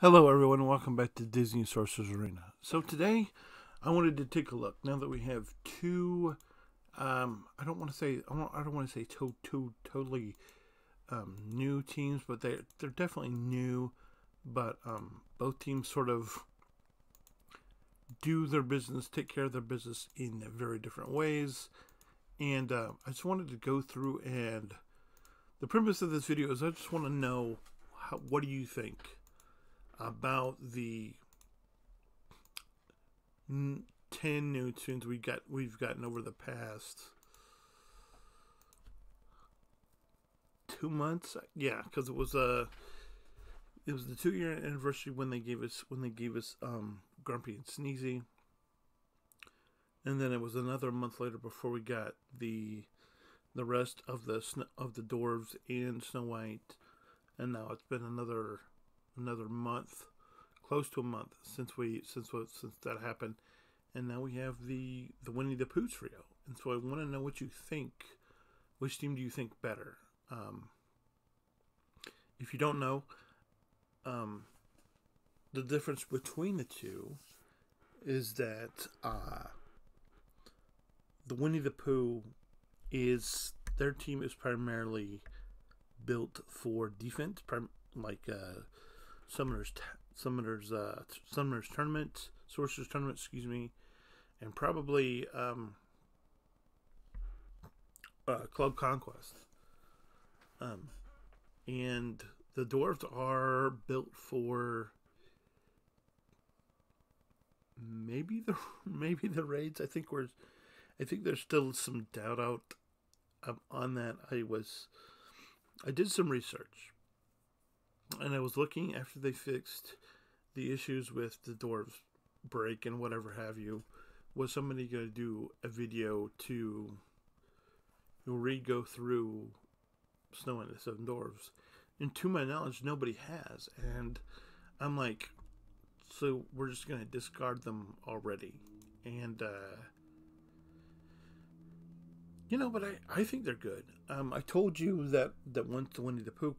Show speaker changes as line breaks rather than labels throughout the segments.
Hello, everyone, and welcome back to Disney Sorcerer's Arena. So today, I wanted to take a look. Now that we have two, I don't want to say totally new teams, but they're definitely new. But both teams sort of do their business, take care of their business in very different ways. And I just wanted to go through, and the premise of this video is I just want to know what do you think about the 10 new tunes we've gotten over the past 2 months. Yeah, because it was the 2-year anniversary when they gave us Grumpy and Sneezy, and then it was another month later before we got the rest of the dwarves and Snow White, and now it's been another month, close to a month since that happened, and now we have the Winnie the Pooh trio. And so I want to know what you think. Which team do you think better? If you don't know, the difference between the two is that the Winnie the Pooh their team is primarily built for defense, like Summoner's Tournament, Sorcerer's Tournament, excuse me, and probably Club Conquest. And the dwarves are built for maybe the raids. I think there's still some doubt out on that. I did some research, and I was looking after they fixed the issues with the dwarves break and whatever have you. Was somebody going to do a video to re-go through Snow and the Seven Dwarves? And to my knowledge, nobody has. And I'm like, so we're just going to discard them already. And, but I think they're good. I told you that once the Winnie the Pooh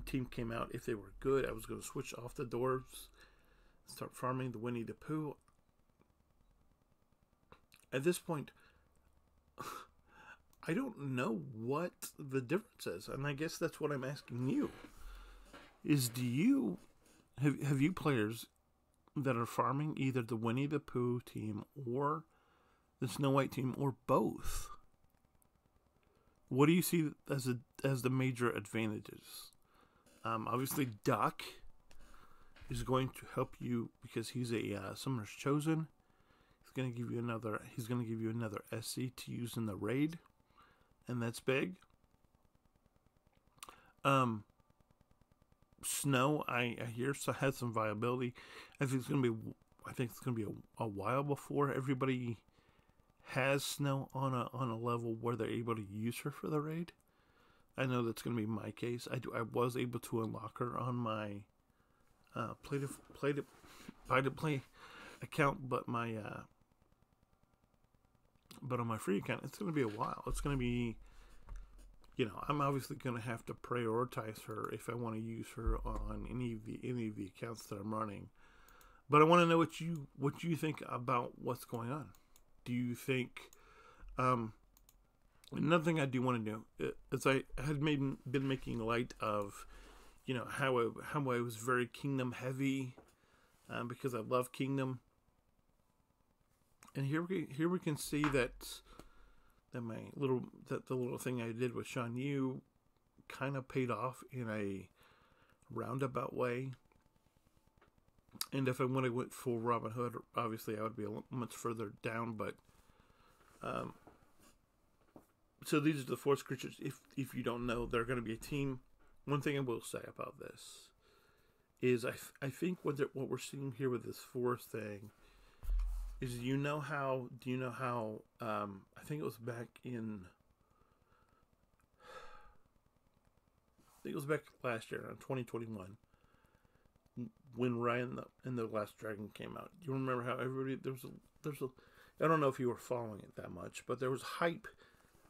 team came out, if they were good, I was going to switch off the dwarves, start farming the Winnie the Pooh. At this point, I don't know what the difference is, and I guess that's what I'm asking you. Is do you have you players that are farming either the Winnie the Pooh team or the Snow White team or both? What do you see as the major advantages? Obviously, Duck is going to help you because he's a Summoner's Chosen. He's going to give you another SC to use in the raid, and that's big. Snow, I hear, has some viability. I think it's going to be a while before everybody has Snow on a level where they're able to use her for the raid. I know that's going to be my case. I was able to unlock her on my play to play account, but on my free account, it's going to be a while. It's going to be, I'm obviously going to have to prioritize her if I want to use her on any of the accounts that I'm running. But I want to know what you think about what's going on. Do you think? Another thing I do want to do is I had been making light of, how I was very Kingdom heavy, because I love Kingdom, and here we can see that the little thing I did with Shan Yu kind of paid off in a roundabout way. And if I would have went full Robin Hood, obviously I would be much further down. But so these are the force creatures. If you don't know, they're going to be a team. One thing I will say about this is I think what we're seeing here with this force thing is, do you know how I think it was back last year in 2021 when Ryan and the Last Dragon came out. You remember how everybody there's a I don't know if you were following it that much, but there was hype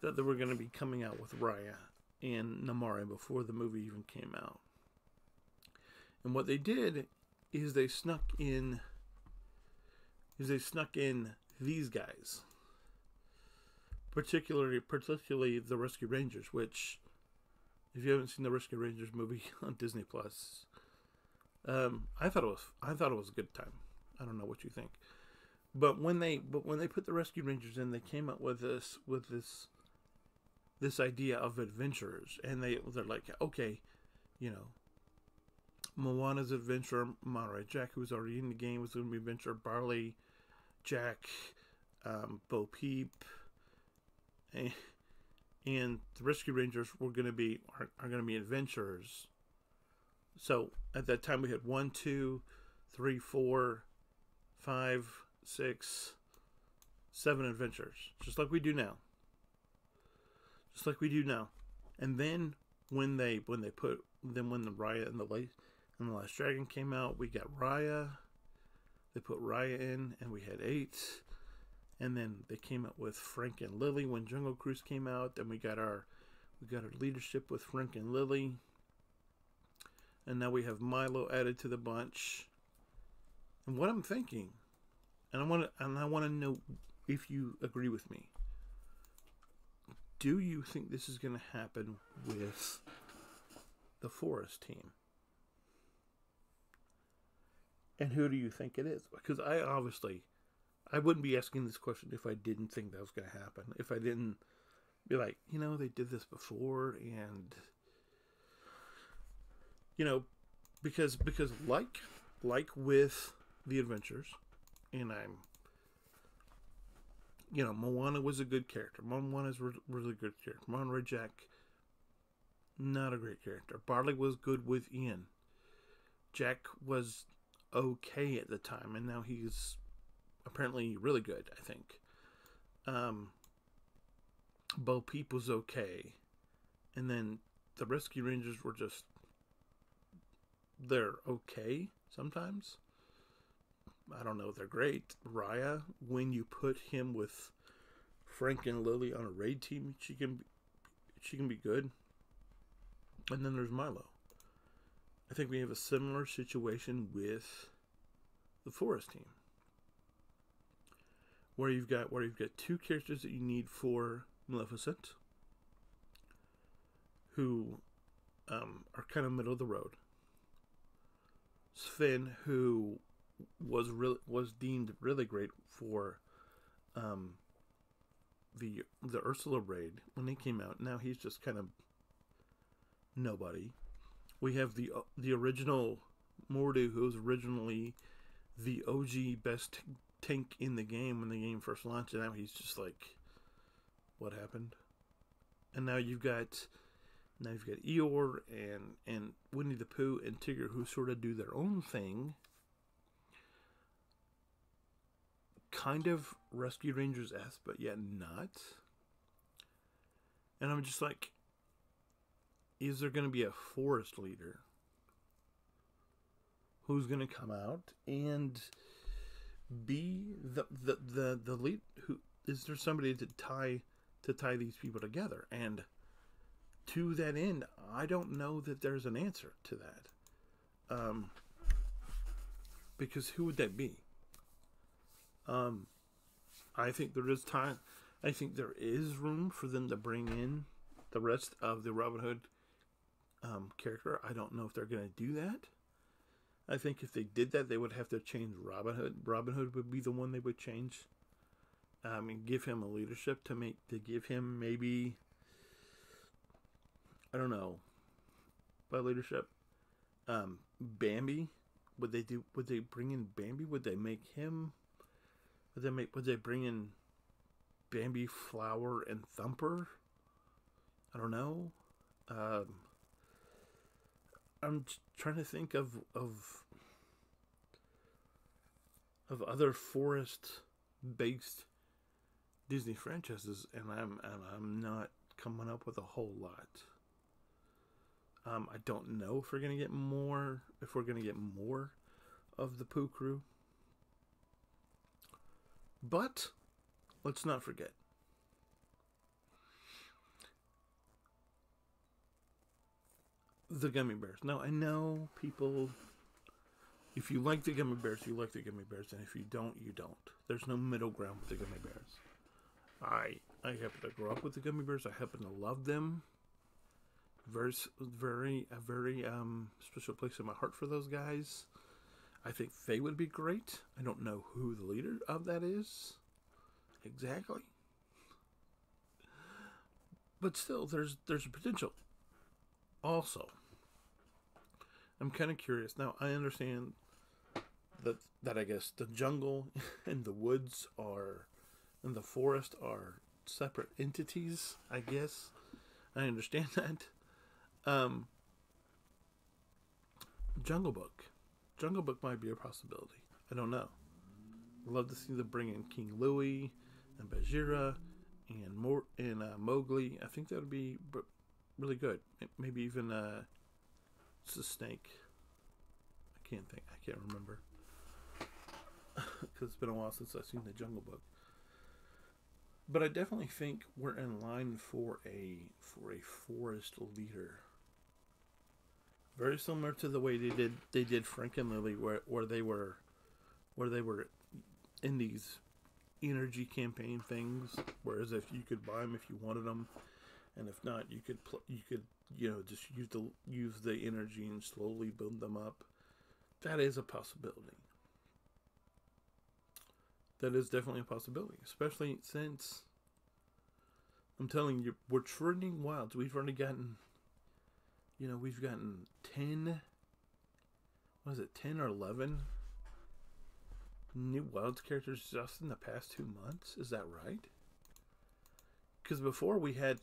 that they were going to be coming out with Raya and Namari before the movie even came out. And what they did is they snuck in these guys, particularly the Rescue Rangers. Which, if you haven't seen the Rescue Rangers movie on Disney Plus, I thought it was a good time. I don't know what you think, but when they put the Rescue Rangers in, they came up with this idea of adventurers, and they're like, okay, you know, Moana's adventurer, Monterey Jack, who's already in the game, was going to be adventurer. Barley, Jack, Bo Peep, and the Rescue Rangers are going to be adventurers. So at that time we had 1, 2, 3, 4, 5, 6, 7 adventures, just like we do now. And then when the Raya and the Last Dragon came out, we got Raya. They put Raya in, and we had 8. And then they came out with Frank and Lily when Jungle Cruise came out. Then we got our leadership with Frank and Lily. And now we have Milo added to the bunch. And what I'm thinking, and I want to know if you agree with me. Do you think this is going to happen with the Forest team? And who do you think it is? Because I wouldn't be asking this question if I didn't think that was going to happen. If I didn't be like, they did this before, and because like with the Adventures, and Moana was a good character. Moana's really good character. Monterey Jack, not a great character. Barley was good with Ian. Jack was okay at the time, and now he's apparently really good, I think. Bo Peep was okay. And then the Rescue Rangers were they're okay sometimes. I don't know if they're great. Raya, when you put him with Frank and Lily on a raid team, she can be good. And then there's Milo. I think we have a similar situation with the Forest team, where you've got 2 characters that you need for Maleficent, who are kind of middle of the road. Sven, who was deemed really great for the Ursula raid when they came out. Now he's just kind of nobody. We have the original Mordu, who was originally the OG best tank in the game when the game first launched, and now he's just like, what happened? And now you've got Eeyore and Winnie the Pooh and Tigger, who sort of do their own thing, kind of Rescue Rangers-esque, but yet not. And I'm just like, is there going to be a forest leader who's going to come out and be the lead? Who is there? Somebody to tie these people together? And to that end, I don't know that there's an answer to that. Because who would that be? I think there is time. I think there is room for them to bring in the rest of the Robin Hood character. I don't know if they're going to do that. I think if they did that, they would have to change Robin Hood. Robin Hood would be the one they would change. And give him a leadership to give him maybe, I don't know, by leadership. Bambi, would they bring in Bambi? Would they make him? Would they bring in Bambi, Flower, and Thumper? I don't know. I'm trying to think of other forest-based Disney franchises, and I'm not coming up with a whole lot. I don't know if we're gonna get more. If we're gonna get more of the Pooh crew, but let's not forget. The gummy bears. Now, I know people If you like the gummy bears, you like the gummy bears, and if you don't, you don't. There's no middle ground with the gummy bears. I happen to grow up with the gummy bears. I happen to love them. Very special place in my heart for those guys. I think they would be great. I don't know who the leader of that is exactly, but still, there's a potential. Also, I'm kind of curious now. I understand that I guess the jungle and the woods and the forest are separate entities. I guess I understand that. Jungle Book. Jungle Book might be a possibility. I don't know. I'd love to see them bring in King Louie and Bagheera and Mowgli. I think that would be really good. Maybe even it's a snake. I can't remember because it's been a while since I've seen the Jungle Book. But I definitely think we're in line for a forest leader. Very similar to the way they did Frank and Lily, where they were in these energy campaign things. Whereas if you could buy them if you wanted them, and if not, you could just use the energy and slowly build them up. That is a possibility. That is definitely a possibility, especially since I'm telling you, we're trending wilds. We've already gotten. We've gotten 10, 10 or 11 new Wilds characters just in the past 2 months? Is that right? Because before we had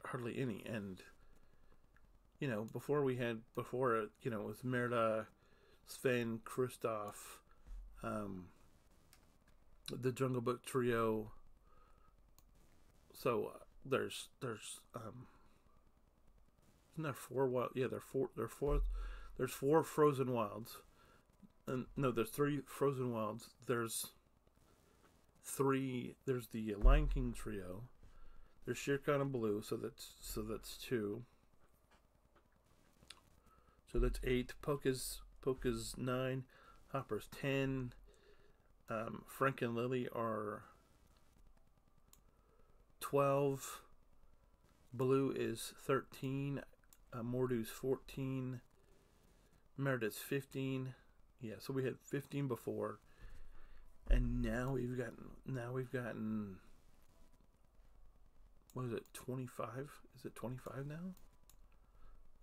hardly any, and, before it was Merida, Sven, Kristoff, the Jungle Book trio. So, there's isn't there 4 wild? Yeah, there's 4 frozen wilds. And no, there's 3 frozen wilds. There's the Lion King trio. There's Shere Khan and Baloo, so that's 2. So that's 8. Poke's 9. Hopper's 10. Frank and Lily are 12. Baloo is 13. Mordu's 14. Merida's 15. Yeah, so we had 15 before, and now we've gotten what is it, 25? Is it 25 now?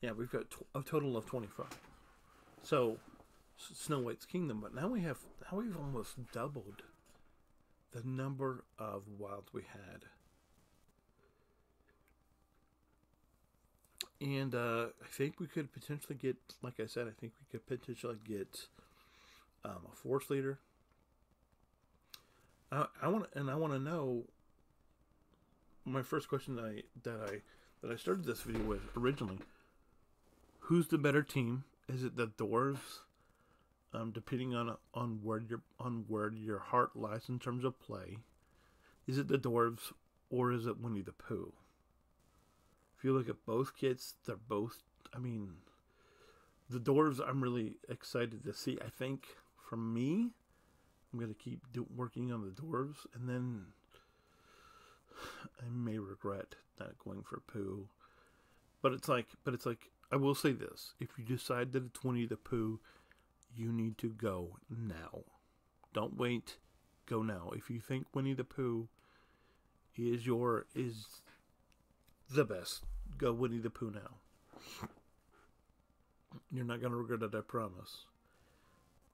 Yeah, we've got a total of 25. So Snow White's Kingdom, but now we've almost doubled the number of wilds we had. And I think we could potentially get, like I said, a force leader. I want to know. My first question that I started this video with originally: who's the better team? Is it the dwarves? Depending on where your heart lies in terms of play, is it the dwarves or is it Winnie the Pooh? If you look at both kits, they're both. I mean, the dwarves I'm really excited to see. I think for me, I'm gonna keep working on the dwarves, and then I may regret not going for Pooh. But it's like I will say this: if you decide that it's Winnie the Pooh, you need to go now. Don't wait. Go now. If you think Winnie the Pooh is the best, go Winnie the Pooh now. You're not gonna regret it, I promise.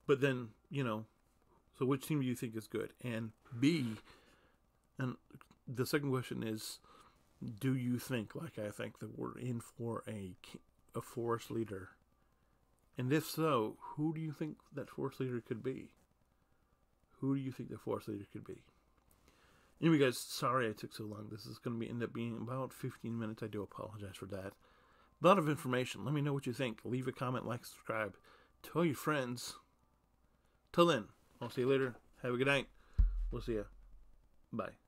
But then, so which team do you think is good? And B, and the second question is, do you think, like I think, that we're in for a forest leader? And if so, who do you think that forest leader could be? Who do you think the forest leader could be? Anyway, guys, sorry I took so long. This is going to end up being about 15 minutes. I do apologize for that. A lot of information. Let me know what you think. Leave a comment, like, subscribe. Tell your friends. Till then, I'll see you later. Have a good night. We'll see you. Bye.